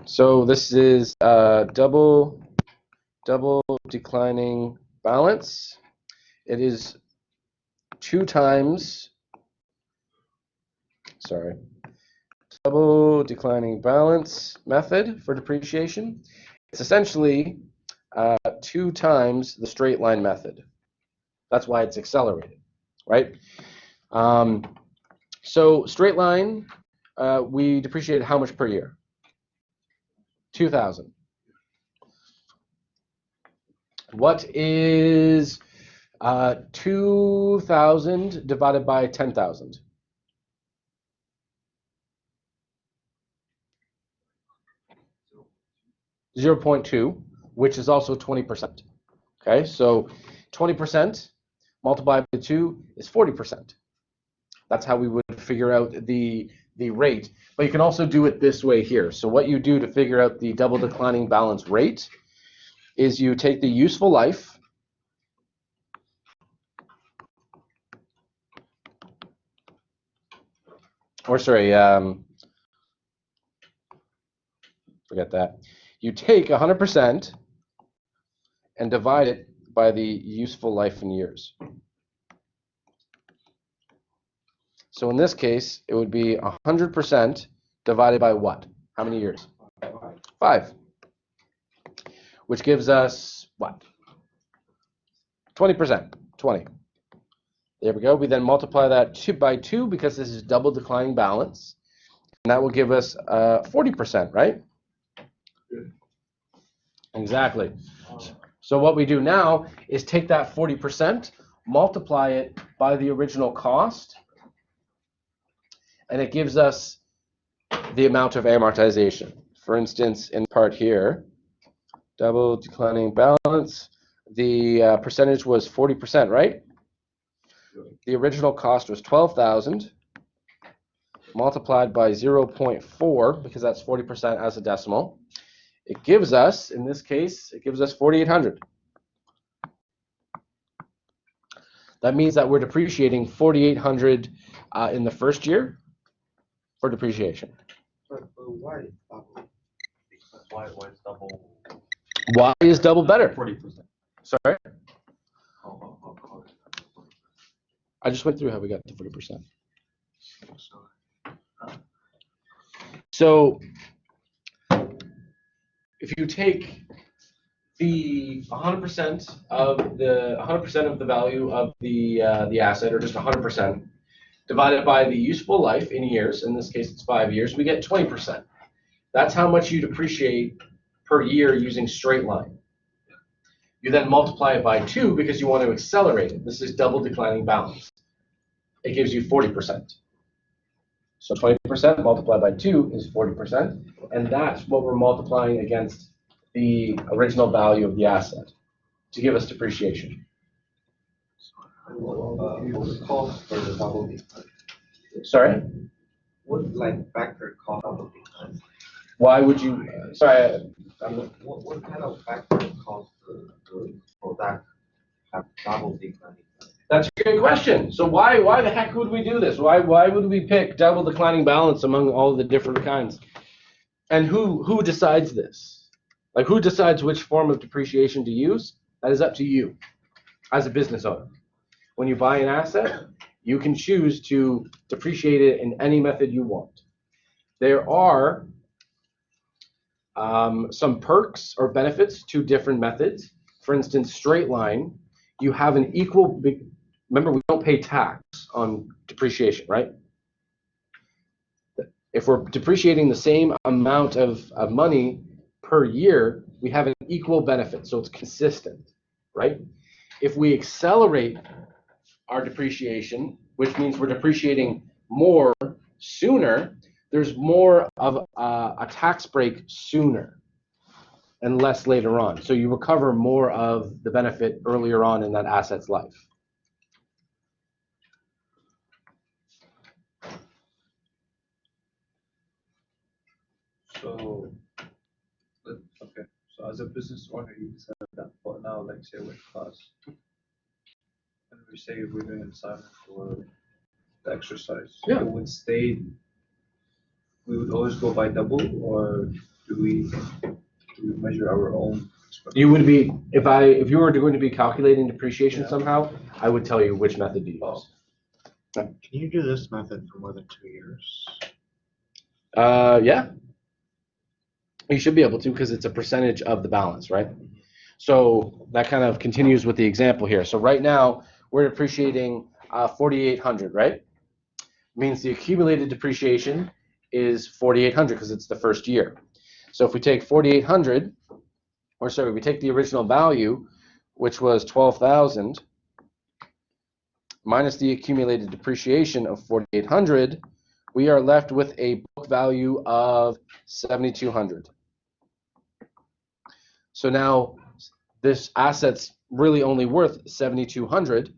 So this is double declining balance. It is 2 times, sorry, double declining balance method for depreciation. It's essentially 2 times the straight line method. That's why it's accelerated, right? So straight line, we depreciated how much per year? 2,000. What is 2,000 divided by 10,000? 0.2, which is also 20%. Okay, so 20% multiplied by 2 is 40%. That's how we would figure out the rate. But you can also do it this way here. So what you do to figure out the double declining balance rate is you take the useful life forget that. You take 100% and divide it by the useful life in years. So in this case, it would be 100% divided by what? How many years? 5. Which gives us what? 20%. 20. There we go. We then multiply that by 2 because this is double declining balance. And that will give us 40%, right? Exactly. So what we do now is take that 40%, multiply it by the original cost, and it gives us the amount of amortization. For instance, in part here, double declining balance, the percentage was 40%, right? The original cost was 12,000 multiplied by 0.4, because that's 40% as a decimal. It gives us, in this case, it gives us 4,800. That means that we're depreciating 4,800 in the first year for depreciation. But why double? Why is double? Why is double better? 40%. Sorry? How I just went through how we got to 40%. So if you take the 100% of the value of the asset, or just 100%, divided by the useful life in years, in this case it's 5 years, we get 20%. That's how much you depreciate per year using straight line. You then multiply it by 2 because you want to accelerate it. This is double declining balance. It gives you 40%. So 20% multiplied by 2 is 40%, and that's what we're multiplying against the original value of the asset to give us depreciation. What cost for the double decline? Sorry? What factor cost double decline? Why would you? What kind of factor cost the product have double declining? That's a good question. So why the heck would we do this? Why would we pick double declining balance among all the different kinds? And who decides this? Like, who decides which form of depreciation to use? That is up to you as a business owner. When you buy an asset, you can choose to depreciate it in any method you want. There are some perks or benefits to different methods. For instance, straight line, you have an equal, remember, we don't pay tax on depreciation, right? If we're depreciating the same amount of money per year, we have an equal benefit, so it's consistent, right? If we accelerate our depreciation, which means we're depreciating more sooner, there's more of a tax break sooner and less later on. So you recover more of the benefit earlier on in that asset's life. So, okay. So as a business owner, you decide that. But now, like say with class, and we say we're doing an assignment for the exercise, Yeah. it would stay. We would always go by double, or do we measure our own? You would be, if you were going to be calculating depreciation Yeah. somehow, I would tell you which method to use. Can you do this method for more than 2 years? Yeah. You should be able to because it's a percentage of the balance, right? So that kind of continues with the example here. So right now we're depreciating 4,800, right? Means the accumulated depreciation is 4,800 because it's the first year. So if we take 4,800, or sorry, we take the original value, which was 12,000, minus the accumulated depreciation of 4,800, we are left with a book value of 7,200. So now this asset's really only worth 7,200.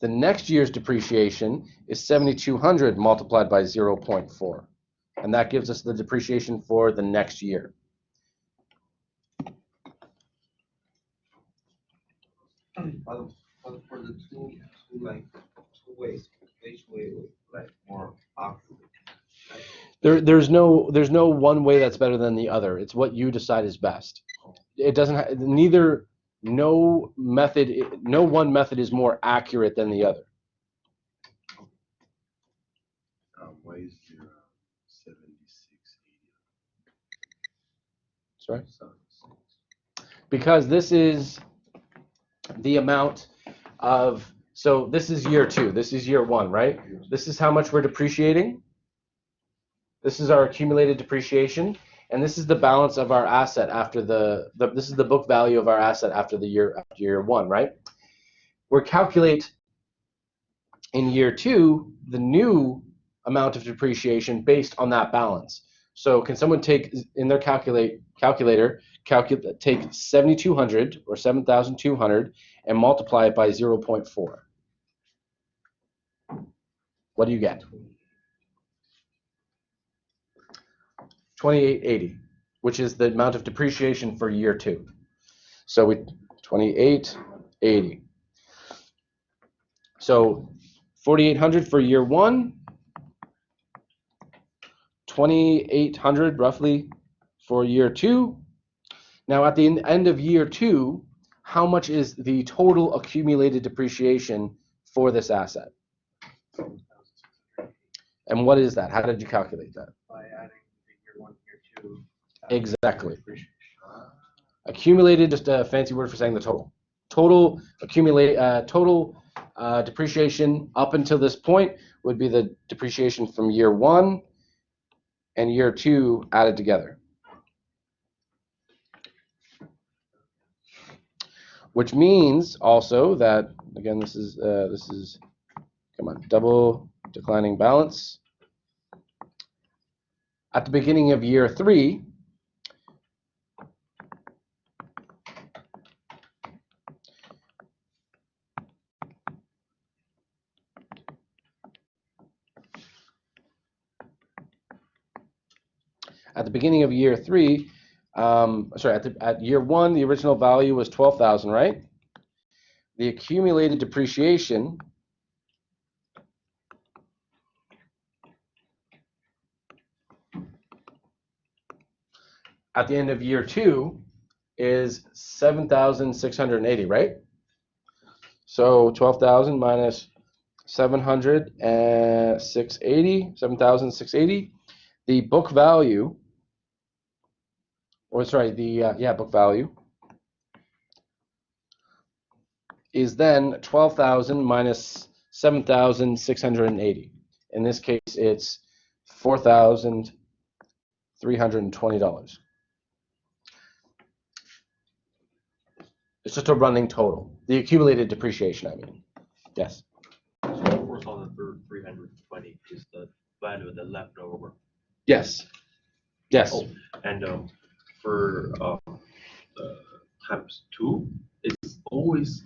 The next year's depreciation is 7,200 multiplied by 0.4. And that gives us the depreciation for the next year. But for the two ways, which way would like more accurate? There's no one way that's better than the other. It's what you decide is best. It doesn't no one method is more accurate than the other. Why is there 7680? Sorry? Because this is the amount of, so this is year 2, this is year 1, right? This is how much we're depreciating. This is our accumulated depreciation, and this is the balance of our asset after this is the book value of our asset after year 1, right? We're calculate in year 2 the new amount of depreciation based on that balance. So can someone take in their calculator take 7,200 or 7,200 and multiply it by 0.4? What do you get? 2880, which is the amount of depreciation for year 2. So 2880. So 4,800 for year 1, 2,800 roughly for year 2. Now at the end of year 2, how much is the total accumulated depreciation for this asset? And what is that? How did you calculate that? By adding the year 1, year 2. Exactly. Accumulated, just a fancy word for saying the total. Total depreciation up until this point would be the depreciation from year 1 and year 2 added together. Which means also that, again, this is come on, double declining balance. At the beginning of year 3, at the beginning of year 3, at year 1, the original value was 12,000, right? The accumulated depreciation at the end of year 2 is 7,680, right? So 12,000 minus 7,680, the book value, or sorry, the book value is then 12,000 minus 7,680. In this case, it's $4,320. It's just a running total. The accumulated depreciation, I mean. Yes. So 4,320 is the value that left over. Yes. Yes. Oh, and for times 2, it's always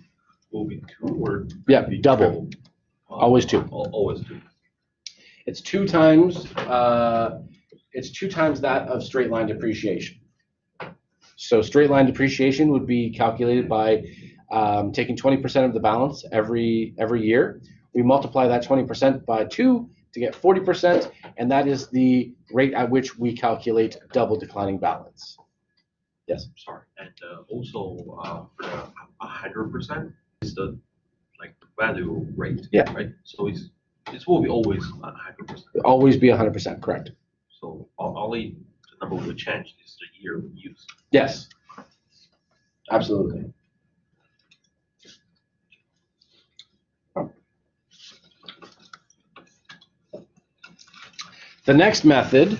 will be 2 or Yeah, be double. triple? Always 2. Always 2. It's 2 times. It's 2 times that of straight line depreciation. So straight line depreciation would be calculated by taking 20% of the balance every year. We multiply that 20% by 2, to get 40%, and that is the rate at which we calculate double declining balance. Yes. Sorry, and also for the 100% is the like value rate. Yeah. Right. So it will be always 100%. Always be 100%, correct. So only the number will change is the year we use. Yes. Absolutely. The next method